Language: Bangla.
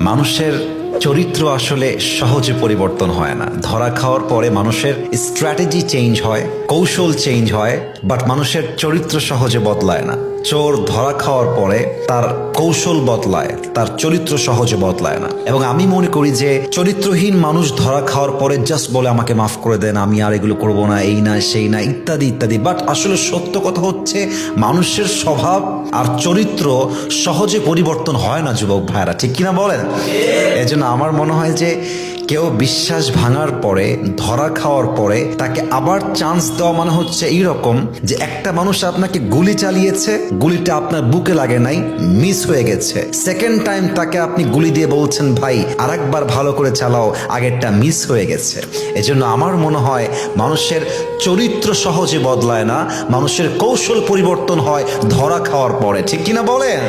মানুষের চরিত্র আসলে সহজে পরিবর্তন হয় না। ধরা খাওয়ার পরে মানুষের স্ট্র্যাটেজি চেঞ্জ হয়, কৌশল চেঞ্জ হয়, বাট মানুষের চরিত্র সহজে বদলায় না। চোর ধরা খাওয়ার পরে তার কৌশল বদলায়, তার চরিত্র সহজে বদলায় না। এবং আমি মনে করি যে চরিত্রহীন মানুষ ধরা খাওয়ার পরে জাস্ট বলে আমাকে মাফ করে দেন, আমি আর এগুলো করবো না, এই না সেই না ইত্যাদি ইত্যাদি। বাট আসলে সত্য কথা হচ্ছে মানুষের স্বভাব আর চরিত্র সহজে পরিবর্তন হয় না যুবক ভাইরা, ঠিক কিনা বলেন? এজন্য আমার মনে হয় যে কেউ বিশ্বাস ভাঙার পরে, ধরা খাওয়ার পরে তাকে আবার চান্স দেওয়া মানে হচ্ছে এইরকম যে একটা মানুষ আপনাকে গুলি চালিয়েছে, গুলিটা আপনার বুকে লাগে নাই, মিস হয়ে গেছে। সেকেন্ড টাইম তাকে আপনি গুলি দিয়ে বলছেন ভাই আরেকবার ভালো করে চালাও, আগেরটা মিস হয়ে গেছে। এজন্য আমার মনে হয় মানুষের চরিত্র সহজে বদলায় না, মানুষের কৌশল পরিবর্তন হয় ধরা খাওয়ার পরে, ঠিক কিনা বলেন?